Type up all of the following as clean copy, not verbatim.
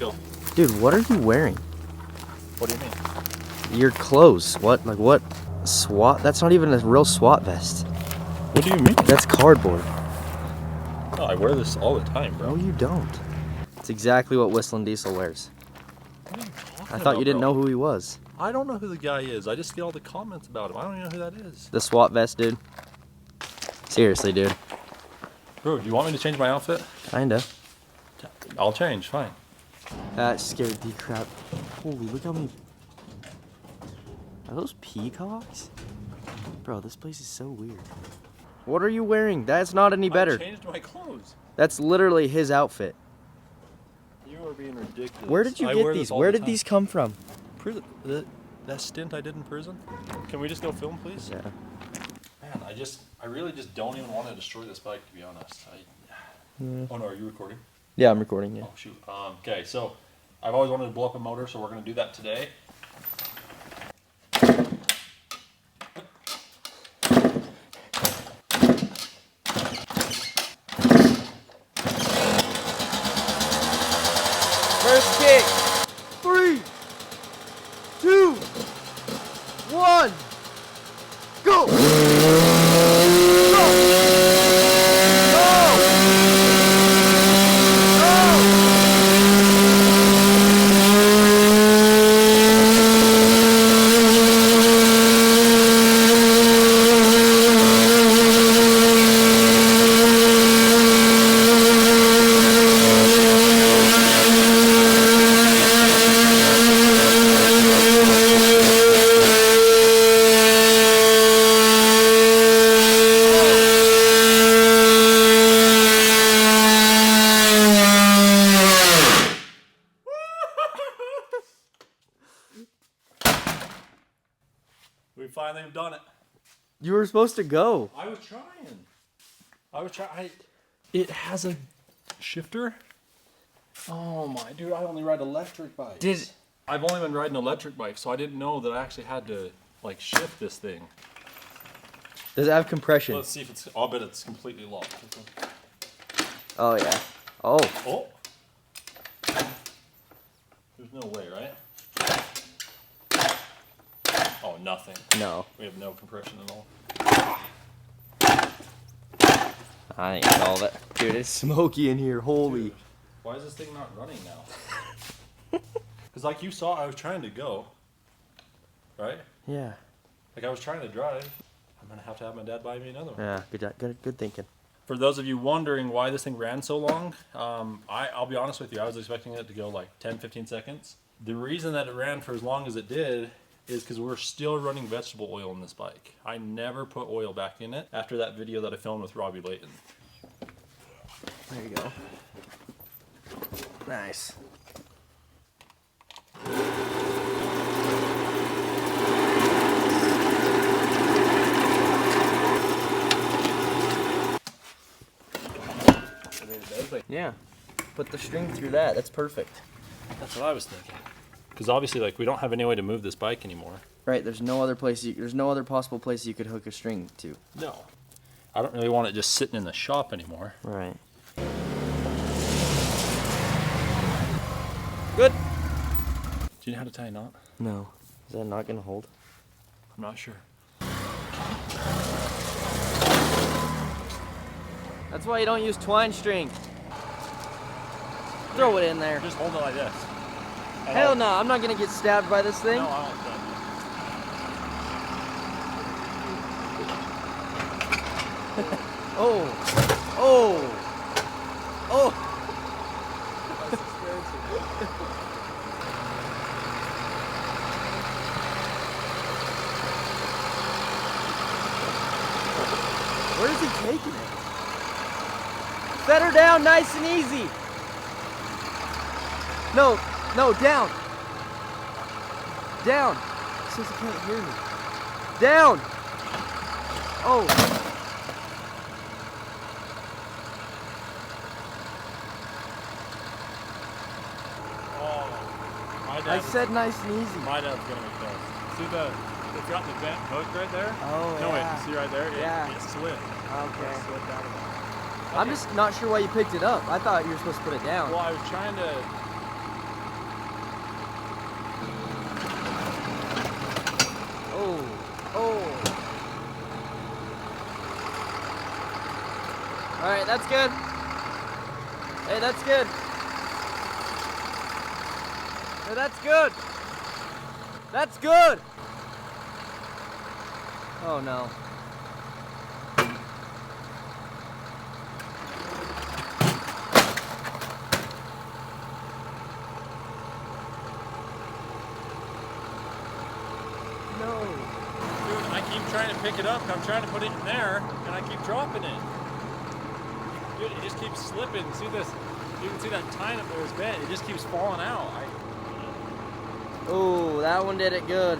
go. Dude, what are you wearing? What do you mean? Your clothes. What? Like what? SWAT? That's not even a real SWAT vest. What do you mean? That's cardboard. Oh, I wear this all the time, bro. No, you don't. It's exactly what Whistlin Diesel wears. What are you talking I thought you didn't about, know who he was. I don't know who the guy is. I just see all the comments about him. I don't even know who that is. The SWAT vest, dude. Seriously, dude. Bro, do you want me to change my outfit? Kinda. I'll change, fine. That scared the crap. Holy, look how many. Are those peacocks? Bro, this place is so weird. What are you wearing? That's not any better. I changed my clothes. That's literally his outfit. You are being ridiculous. Where did you get these? Where did these come from? Prison. That stint I did in prison? Can we just go film, please? Yeah. Man, I really just don't even want to destroy this bike, to be honest. Oh no, are you recording? Yeah, I'm recording, yeah. Oh shoot. Okay, so I've always wanted to blow up a motor, so we're gonna do that today. First kick. 3, 2, 1. Go! Go! We finally have done it. You were supposed to go. I was trying. It has a shifter. Oh my, dude, I only ride electric bikes. I've only been riding electric bikes, so I didn't know that I actually had to like shift this thing. Does it have compression? Let's see if it's, I'll bet it's completely locked. Oh, yeah. Oh. Oh. There's no way, right? Oh, nothing. No. We have no compression at all. I think it's all that. Dude, it's smoky in here. Holy. Dude, why is this thing not running now? Because like you saw, I was trying to go. Right? Yeah. Like I was trying to drive. I'm going to have my dad buy me another one. Yeah, good thinking. For those of you wondering why this thing ran so long, I'll be honest with you, I was expecting it to go like 10-15 seconds. The reason that it ran for as long as it did is because we're still running vegetable oil in this bike. I never put oil back in it after that video that I filmed with Robby Layton. There you go. Nice. Yeah. Put the string through that. That's perfect. That's what I was thinking. Because obviously, like, we don't have any way to move this bike anymore. Right. There's no other place. There's no other possible place you could hook a string to. No. I don't really want it just sitting in the shop anymore. Right. Good. Do you know how to tie a knot? No. Is that not gonna hold? I'm not sure. That's why you don't use twine string. Throw it in there. Just hold it like this. Hell no, I'm not gonna get stabbed by this thing. No, I won't stab you. Oh. Oh. Oh. That's expensive. Where is he taking it? Set her down nice and easy. No, no, down. Down. It says he can't hear me. Down. Oh. I said nice and easy. My dad's gonna be pissed. See it's got the bent hook right there? Oh, no, yeah. wait, see right there? Yeah. It slipped. Okay. It slipped out of it. I'm just not sure why you picked it up. I thought you were supposed to put it down. Well, I was trying to that's good. Hey, that's good. Hey, that's good. That's good. Oh no. Dude, I keep trying to pick it up. I'm trying to put it in there, and I keep dropping it. Dude, it just keeps slipping. See this? You can see that tine up there is bent. It just keeps falling out. Oh, that one did it good.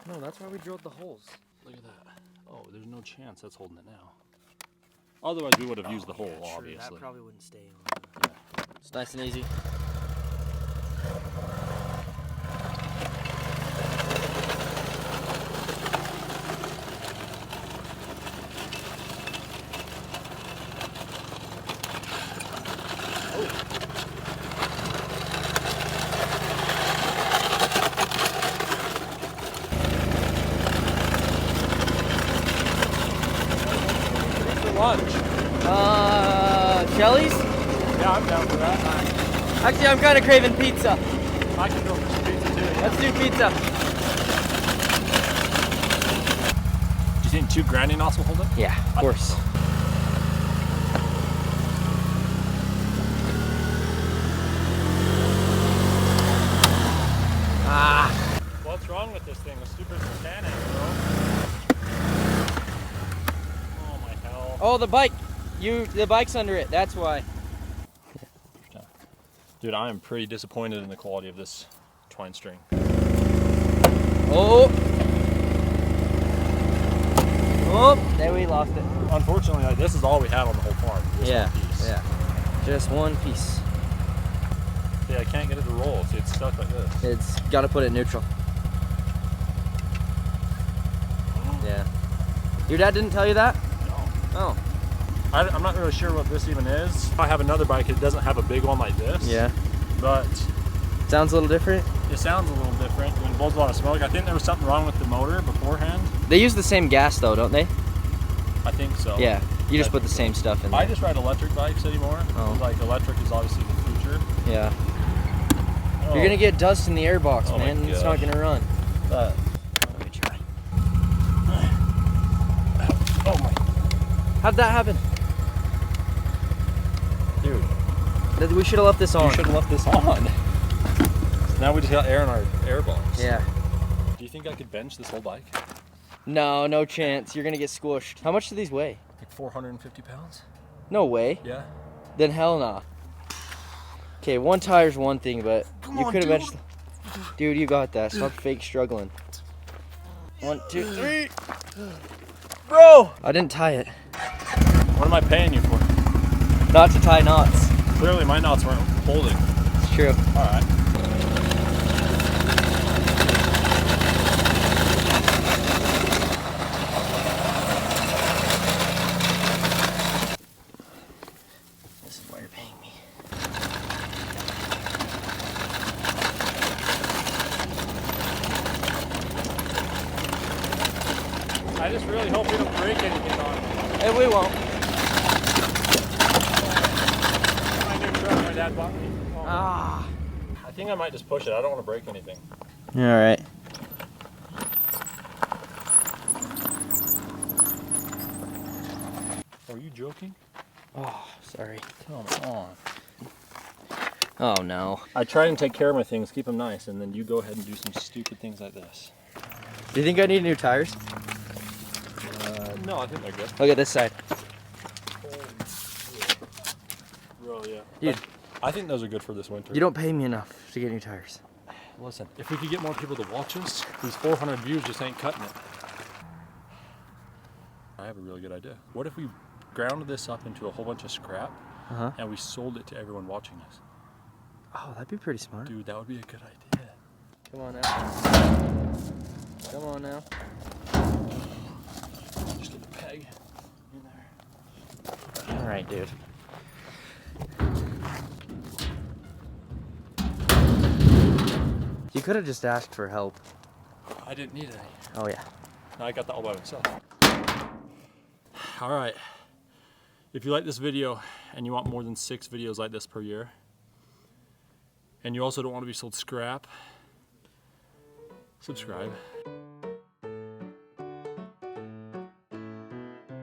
No, that's why we drilled the holes. Look at that. Oh, there's no chance that's holding it now. Otherwise, we would have used the hole, Yeah, true. obviously. That probably wouldn't stay on. Yeah. It's nice and easy. Lunch. Shelly's? Yeah, I'm down for that. Actually, I'm kind of craving pizza. I can go for some pizza too. Yeah. Let's do pizza. Do you think 2 grinding knots will hold it? Yeah, of course. So. Ah. What's wrong with this thing? The stupid mechanic, bro. Oh my hell. Oh, the bike. The bike's under it. That's why. Dude, I am pretty disappointed in the quality of this twine string. Oh. Oh, there we lost it. Unfortunately, like, this is all we had on the whole farm. This one piece. Yeah. Just one piece. Yeah, I can't get it to roll. See, it's stuck like this. It's got to put it neutral. Yeah. Your dad didn't tell you that? No. Oh. I'm not really sure what this even is. I have another bike that doesn't have a big one like this. Yeah. But sounds a little different. It sounds a little different. It blows a lot of smoke. I think there was something wrong with the motor beforehand. They use the same gas though, don't they? I think so. Yeah. You just put the same stuff in there. I just ride electric bikes anymore. Oh. Like electric is obviously the future. Yeah. Oh. You're gonna get dust in the airbox, Oh man, and it's not gonna run. Let me try. Oh my. How'd that happen? Dude. We should have left this on. You should have left this on. So now we just got air in our airbox. Yeah. Do you think I could bench this whole bike? No, no chance. You're gonna get squished. How much do these weigh? Like 450 pounds? No way. Yeah. Then hell nah. Okay, one tire's one thing, but you could have benched. Dude, you got that. Stop fake struggling. 1, 2, 3. Bro! I didn't tie it. What am I paying you for? Not to tie knots. Clearly my knots weren't holding. It's true. Alright. This is why you're paying me. I just really hope we don't break anything on it. And we won't. My new truck my dad bought me. Oh. Ah. I think I might just push it. I don't want to break anything. Alright. Are you joking? Oh, sorry. Come on. Oh no. I try and take care of my things, keep them nice, and then you go ahead and do some stupid things like this. Do you think I need new tires? No, I think they're good. Look at this side. Really, yeah. Dude. I think those are good for this winter. You don't pay me enough to get new tires. Listen, if we could get more people to watch us, these 400 views just ain't cutting it. I have a really good idea. What if we ground this up into a whole bunch of scrap and we sold it to everyone watching us? Oh, that'd be pretty smart. Dude, that would be a good idea. Come on now. Come on now. Just get the peg in there. All right, dude. You could have just asked for help. I didn't need any. Oh yeah. I got that all by myself. All right. If you like this video and you want more than 6 videos like this per year, and you also don't want to be sold scrap, subscribe.